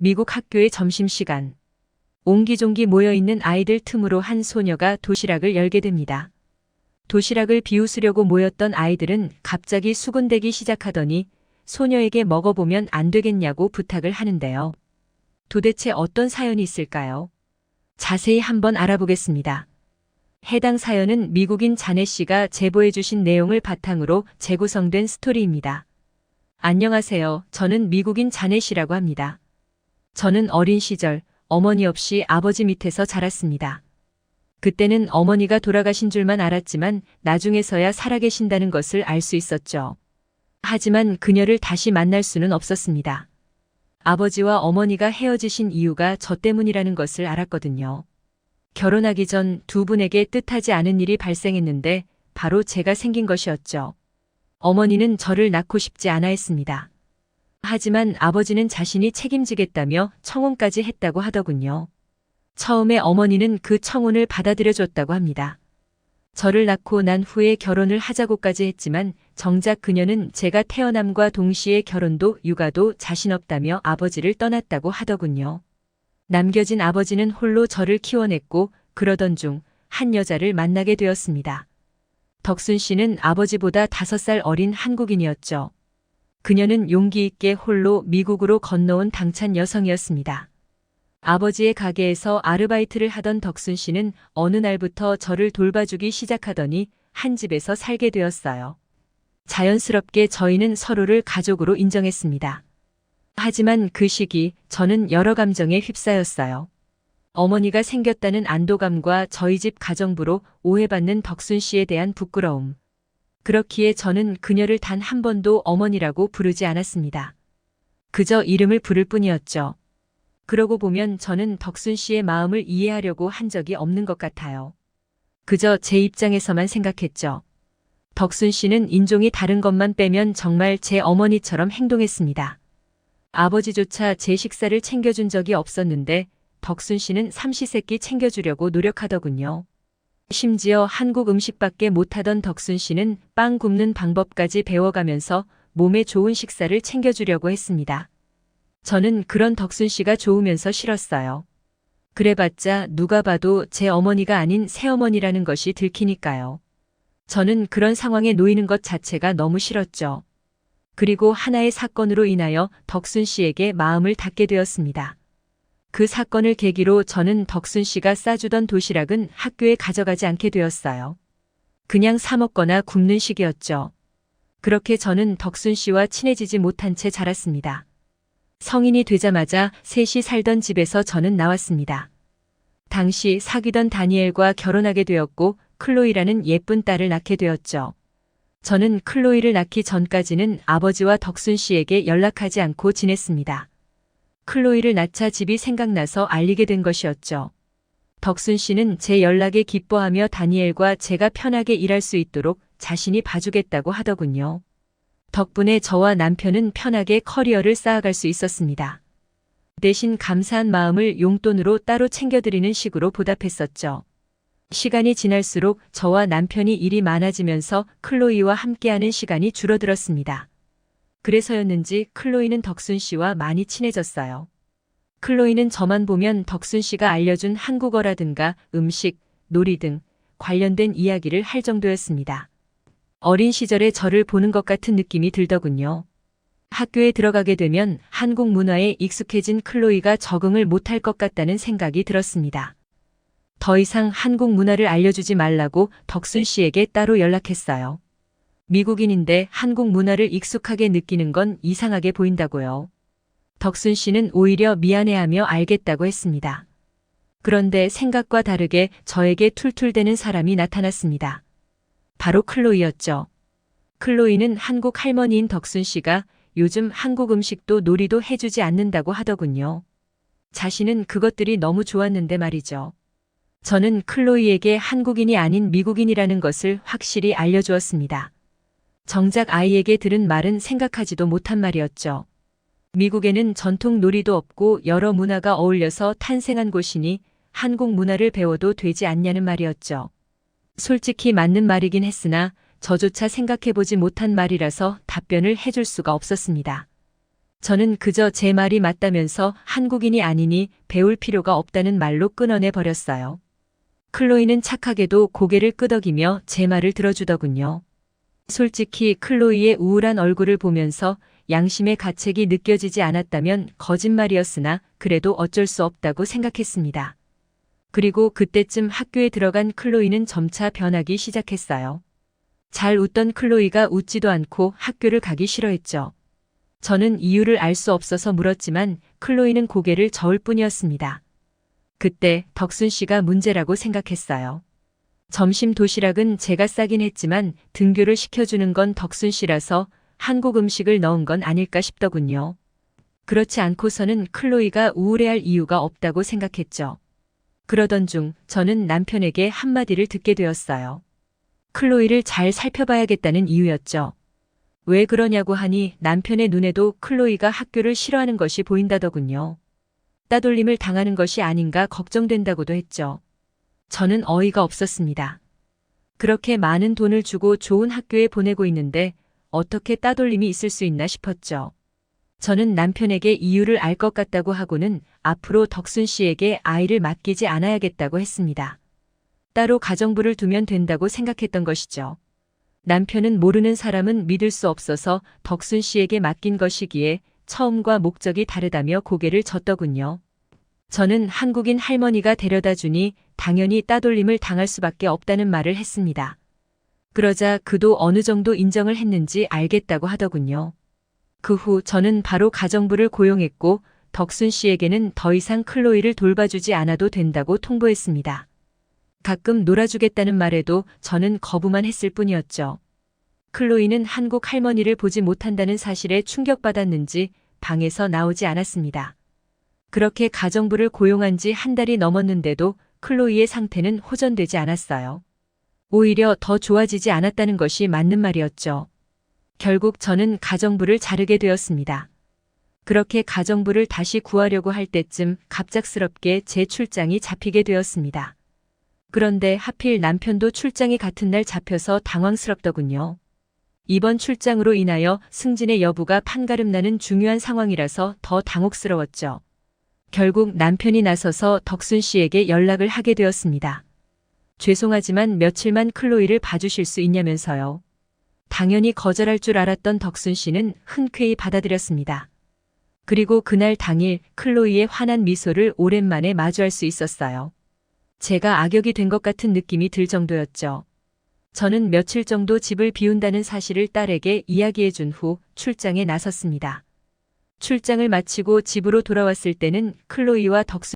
미국 학교의 점심시간. 옹기종기 모여있는 아이들 틈으로 한 소녀가 도시락을 열게 됩니다. 도시락을 비웃으려고 모였던 아이들은 갑자기 수군대기 시작하더니 소녀에게 먹어보면 안 되겠냐고 부탁을 하는데요. 도대체 어떤 사연이 있을까요? 자세히 한번 알아보겠습니다. 해당 사연은 미국인 자네 씨가 제보해 주신 내용을 바탕으로 재구성된 스토리입니다. 안녕하세요. 저는 미국인 자네 씨라고 합니다. 저는 어린 시절 어머니 없이 아버지 밑에서 자랐습니다. 그때는 어머니가 돌아가신 줄만 알았지만 나중에서야 살아계신다는 것을 알 수 있었죠. 하지만 그녀를 다시 만날 수는 없었습니다. 아버지와 어머니가 헤어지신 이유가 저 때문이라는 것을 알았거든요. 결혼하기 전 두 분에게 뜻하지 않은 일이 발생했는데 바로 제가 생긴 것이었죠. 어머니는 저를 낳고 싶지 않아 했습니다. 하지만 아버지는 자신이 책임지겠다며 청혼까지 했다고 하더군요. 처음에 어머니는 그 청혼을 받아들여줬다고 합니다. 저를 낳고 난 후에 결혼을 하자고까지 했지만 정작 그녀는 제가 태어남과 동시에 결혼도 육아도 자신 없다며 아버지를 떠났다고 하더군요. 남겨진 아버지는 홀로 저를 키워냈고 그러던 중 한 여자를 만나게 되었습니다. 덕순 씨는 아버지보다 5살 어린 한국인이었죠. 그녀는 용기 있게 홀로 미국으로 건너온 당찬 여성이었습니다. 아버지의 가게에서 아르바이트를 하던 덕순 씨는 어느 날부터 저를 돌봐주기 시작하더니 한 집에서 살게 되었어요. 자연스럽게 저희는 서로를 가족으로 인정했습니다. 하지만 그 시기 저는 여러 감정에 휩싸였어요. 어머니가 생겼다는 안도감과 저희 집 가정부로 오해받는 덕순 씨에 대한 부끄러움. 그렇기에 저는 그녀를 단 한 번도 어머니라고 부르지 않았습니다. 그저 이름을 부를 뿐이었죠. 그러고 보면 저는 덕순 씨의 마음을 이해하려고 한 적이 없는 것 같아요. 그저 제 입장에서만 생각했죠. 덕순 씨는 인종이 다른 것만 빼면 정말 제 어머니처럼 행동했습니다. 아버지조차 제 식사를 챙겨준 적이 없었는데 덕순 씨는 삼시세끼 챙겨주려고 노력하더군요. 심지어 한국 음식밖에 못하던 덕순 씨는 빵 굽는 방법까지 배워가면서 몸에 좋은 식사를 챙겨주려고 했습니다. 저는 그런 덕순 씨가 좋으면서 싫었어요. 그래봤자 누가 봐도 제 어머니가 아닌 새어머니라는 것이 들키니까요. 저는 그런 상황에 놓이는 것 자체가 너무 싫었죠. 그리고 하나의 사건으로 인하여 덕순 씨에게 마음을 닫게 되었습니다. 그 사건을 계기로 저는 덕순 씨가 싸주던 도시락은 학교에 가져가지 않게 되었어요. 그냥 사 먹거나 굶는 식이었죠. 그렇게 저는 덕순 씨와 친해지지 못한 채 자랐습니다. 성인이 되자마자 셋이 살던 집에서 저는 나왔습니다. 당시 사귀던 다니엘과 결혼하게 되었고 클로이라는 예쁜 딸을 낳게 되었죠. 저는 클로이를 낳기 전까지는 아버지와 덕순 씨에게 연락하지 않고 지냈습니다. 클로이를 낳자 집이 생각나서 알리게 된 것이었죠. 덕순 씨는 제 연락에 기뻐하며 다니엘과 제가 편하게 일할 수 있도록 자신이 봐주겠다고 하더군요. 덕분에 저와 남편은 편하게 커리어를 쌓아갈 수 있었습니다. 대신 감사한 마음을 용돈으로 따로 챙겨드리는 식으로 보답했었죠. 시간이 지날수록 저와 남편이 일이 많아지면서 클로이와 함께하는 시간이 줄어들었습니다. 그래서였는지 클로이는 덕순 씨와 많이 친해졌어요. 클로이는 저만 보면 덕순 씨가 알려준 한국어라든가 음식, 놀이 등 관련된 이야기를 할 정도였습니다. 어린 시절에 저를 보는 것 같은 느낌이 들더군요. 학교에 들어가게 되면 한국 문화에 익숙해진 클로이가 적응을 못할 것 같다는 생각이 들었습니다. 더 이상 한국 문화를 알려주지 말라고 덕순 씨에게 따로 연락했어요. 미국인인데 한국 문화를 익숙하게 느끼는 건 이상하게 보인다고요. 덕순 씨는 오히려 미안해하며 알겠다고 했습니다. 그런데 생각과 다르게 저에게 툴툴대는 사람이 나타났습니다. 바로 클로이였죠. 클로이는 한국 할머니인 덕순 씨가 요즘 한국 음식도 놀이도 해주지 않는다고 하더군요. 자신은 그것들이 너무 좋았는데 말이죠. 저는 클로이에게 한국인이 아닌 미국인이라는 것을 확실히 알려주었습니다. 정작 아이에게 들은 말은 생각하지도 못한 말이었죠. 미국에는 전통 놀이도 없고 여러 문화가 어울려서 탄생한 곳이니 한국 문화를 배워도 되지 않냐는 말이었죠. 솔직히 맞는 말이긴 했으나 저조차 생각해보지 못한 말이라서 답변을 해줄 수가 없었습니다. 저는 그저 제 말이 맞다면서 한국인이 아니니 배울 필요가 없다는 말로 끊어내 버렸어요. 클로이는 착하게도 고개를 끄덕이며 제 말을 들어주더군요. 솔직히 클로이의 우울한 얼굴을 보면서 양심의 가책이 느껴지지 않았다면 거짓말이었으나 그래도 어쩔 수 없다고 생각했습니다. 그리고 그때쯤 학교에 들어간 클로이는 점차 변하기 시작했어요. 잘 웃던 클로이가 웃지도 않고 학교를 가기 싫어했죠. 저는 이유를 알 수 없어서 물었지만 클로이는 고개를 저을 뿐이었습니다. 그때 덕순 씨가 문제라고 생각했어요. 점심 도시락은 제가 싸긴 했지만 등교를 시켜주는 건 덕순 씨라서 한국 음식을 넣은 건 아닐까 싶더군요. 그렇지 않고서는 클로이가 우울해할 이유가 없다고 생각했죠. 그러던 중 저는 남편에게 한마디를 듣게 되었어요. 클로이를 잘 살펴봐야겠다는 이유였죠. 왜 그러냐고 하니 남편의 눈에도 클로이가 학교를 싫어하는 것이 보인다더군요. 따돌림을 당하는 것이 아닌가 걱정된다고도 했죠. 저는 어이가 없었습니다. 그렇게 많은 돈을 주고 좋은 학교에 보내고 있는데 어떻게 따돌림이 있을 수 있나 싶었죠. 저는 남편에게 이유를 알 것 같다고 하고는 앞으로 덕순 씨에게 아이를 맡기지 않아야겠다고 했습니다. 따로 가정부를 두면 된다고 생각했던 것이죠. 남편은 모르는 사람은 믿을 수 없어서 덕순 씨에게 맡긴 것이기에 처음과 목적이 다르다며 고개를 젓더군요. 저는 한국인 할머니가 데려다 주니 당연히 따돌림을 당할 수밖에 없다는 말을 했습니다. 그러자 그도 어느 정도 인정을 했는지 알겠다고 하더군요. 그 후 저는 바로 가정부를 고용했고 덕순 씨에게는 더 이상 클로이를 돌봐주지 않아도 된다고 통보했습니다. 가끔 놀아주겠다는 말에도 저는 거부만 했을 뿐이었죠. 클로이는 한국 할머니를 보지 못한다는 사실에 충격받았는지 방에서 나오지 않았습니다. 그렇게 가정부를 고용한 지 한 달이 넘었는데도 클로이의 상태는 호전되지 않았어요. 오히려 더 좋아지지 않았다는 것이 맞는 말이었죠. 결국 저는 가정부를 자르게 되었습니다. 그렇게 가정부를 다시 구하려고 할 때쯤 갑작스럽게 제 출장이 잡히게 되었습니다. 그런데 하필 남편도 출장이 같은 날 잡혀서 당황스럽더군요. 이번 출장으로 인하여 승진의 여부가 판가름나는 중요한 상황이라서 더 당혹스러웠죠. 결국 남편이 나서서 덕순 씨에게 연락을 하게 되었습니다. 죄송하지만 며칠만 클로이를 봐주실 수 있냐면서요. 당연히 거절할 줄 알았던 덕순 씨는 흔쾌히 받아들였습니다. 그리고 그날 당일 클로이의 환한 미소를 오랜만에 마주할 수 있었어요. 제가 악역이 된 것 같은 느낌이 들 정도였죠. 저는 며칠 정도 집을 비운다는 사실을 딸에게 이야기해 준 후 출장에 나섰습니다. 출장을 마치고 집으로 돌아왔을 때는 클로이와 덕순